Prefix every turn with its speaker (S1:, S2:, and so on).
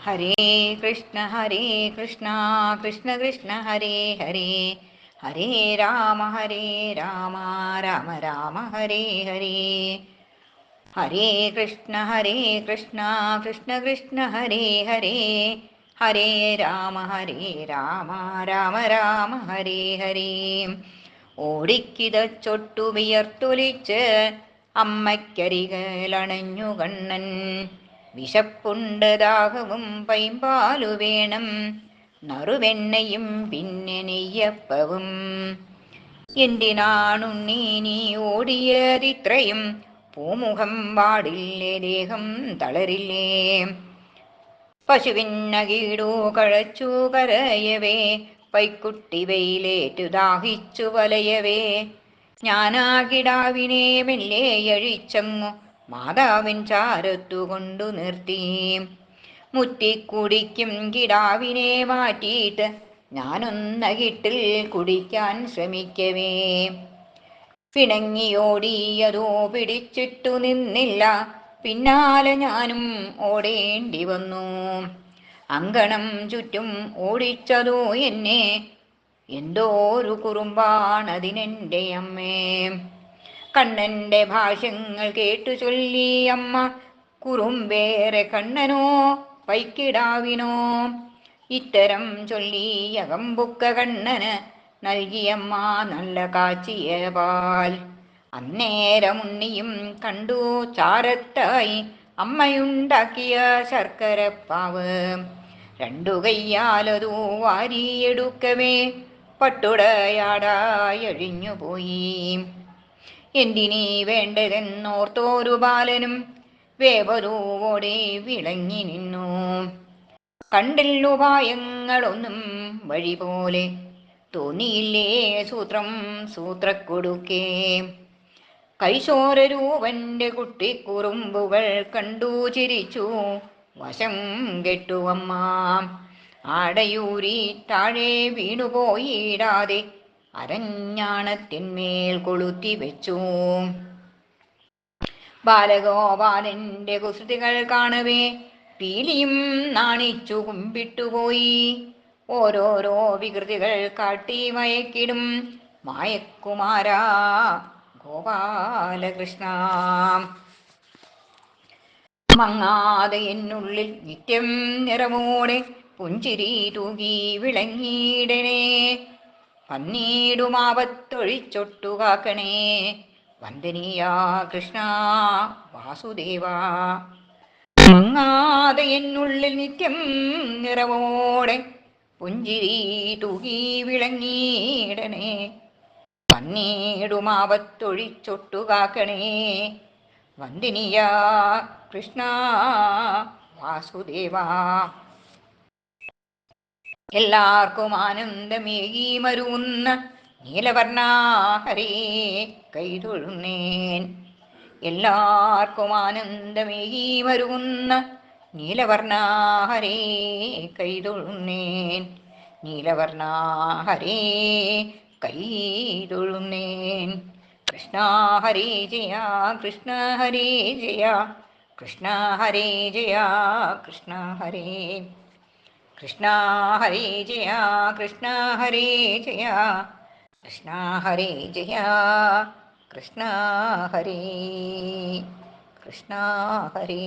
S1: ഹരേ കൃഷ്ണ കൃഷ്ണ കൃഷ്ണ ഹരേ ഹരേ, ഹരേ രാമ രാമ രാമ ഹരേ ഹരേ. ഹരേ കൃഷ്ണ കൃഷ്ണ കൃഷ്ണ ഹരേ ഹരേ, ഹരേ രാമ രാമ രാമ ഹരേ ഹരേ. ഓടിക്കിതച്ചൊട്ടു വിയർത്തൊലിച്ച് അമ്മയ്ക്കരികിലണഞ്ഞു കണ്ണൻ. വിശപ്പുണ്ട് ദാഹവും പൈമ്പാലു വേണം, നറുവെണ്ണയും പിന്നെ നെയ്യപ്പവും. എന്തിനാണുണ്ണീ നീ ഓടിയതിത്രയും, പൂമുഖം പാടില്ലേ ദേഹം തളരില്ലേ. പശുവിന്നകീടു കഴച്ചു കരയവേ, പൈക്കുട്ടി വെയിലേറ്റു ദാഹിച്ചു വലയവേ. ഞാനാ കിടാവിനെ മെല്ലെ അഴിച്ചങ്ങു മാതാവിൻ ചാരത്തു കൊണ്ടു നിർത്തി. മുറ്റിക്കുടിക്കും കിടാവിനെ മാറ്റിയിട്ട് ഞാനൊന്നകിട്ടിൽ കുടിക്കാൻ ശ്രമിക്കവേ. പിണങ്ങിയോടിയതോ പിടിച്ചിട്ടു നിന്നില്ല, പിന്നാലെ ഞാനും ഓടേണ്ടി വന്നു. അങ്കണം ചുറ്റും ഓടിച്ചതോ എന്നെ, എന്തോരു കുറുമ്പാണതിനെൻ്റെ അമ്മേ. കണ്ണൻ്റെ ഭാഷ്യങ്ങൾ കേട്ടു ചൊല്ലി അമ്മ, കുറുമ്പേറെ കണ്ണനോ പൈക്കിടാവിനോ. ഇത്തരം ചൊല്ലി അകമ്പുക്ക കണ്ണന് നൽകിയമ്മ നല്ല കാച്ചിയ പാൽ. അന്നേരമുണ്ണിയും കണ്ടു ചാരത്തായി അമ്മയുണ്ടാക്കിയ ശർക്കരപ്പാവ്. രണ്ടു കയ്യാലതു വാരിയെടുക്കവേ, പട്ടുടയാടായഴിഞ്ഞുപോയി. എന്തിനീ വേണ്ടതെന്നോർത്തോരു ബാലനും വേവതൂവോടെ വിളങ്ങി നിന്നു. കണ്ടില്ലുപായങ്ങളൊന്നും വഴി പോലെ, തോന്നിയില്ലേ സൂത്രം സൂത്രക്കൊടുക്കേ. കൈശോരരൂപന്റെ കുട്ടിക്കുറുമ്പുകൾ കണ്ടു ചിരിച്ചു വശം കെട്ടു അമ്മ. ആടയൂരി താഴെ വീണുപോയിടാതെ അരഞ്ഞാണത്തിന്മേൽ കൊളുത്തി വെച്ചു. ബാലഗോപാലന്റെ കുസൃതികൾ കാണവേ, പീലിയും നാണിച്ചു കുമ്പിട്ടുപോയി. ഓരോരോ വികൃതികൾ കാട്ടി മയക്കിടും മായക്കുമാരാ ഗോപാലകൃഷ്ണ. മങ്ങാതെ എന്നുള്ളിൽ നിത്യം നിറവോടെ പുഞ്ചിരി തൂകി വിളങ്ങിയിടണേ. വന്നിടുമാവത്തൊഴിച്ചൊട്ടു കാക്കണേ, വന്ദനീയാ കൃഷ്ണ വാസുദേവ. മങ്ങാതെ എന്നുള്ളിൽ നിത്യം നിറവോടെ പുഞ്ചിരി തൂകി വിളങ്ങിയിടണേ. വന്നിടുമാവത്തൊഴിച്ചൊട്ടു കാക്കണേ, വന്ദനീയാ കൃഷ്ണ വാസുദേവ. എല്ലാവർക്കും ആനന്ദമേകി മരുവുന്ന നീലവർണ്ണ ഹരേ കൈതൊഴുന്നേൻ. എല്ലാവർക്കും ആനന്ദമേകി മരുവുന്ന നീലവർണ്ണ ഹരേ കൈതൊഴുന്നേൻ. നീലവർണ്ണ ഹരേ കൈതൊഴുന്നേൻ. കൃഷ്ണ ഹരേ ജയ കൃഷ്ണ ഹരേ ജയ, കൃഷ്ണ ഹരേ ജയ കൃഷ്ണ ഹരേ. കൃഷ്ണ ഹരേ ജയ കൃഷ്ണ ഹരേ ജയ, കൃഷ്ണ ഹരേ ജയ കൃഷ്ണ ഹരേ. കൃഷ്ണ ഹരേ.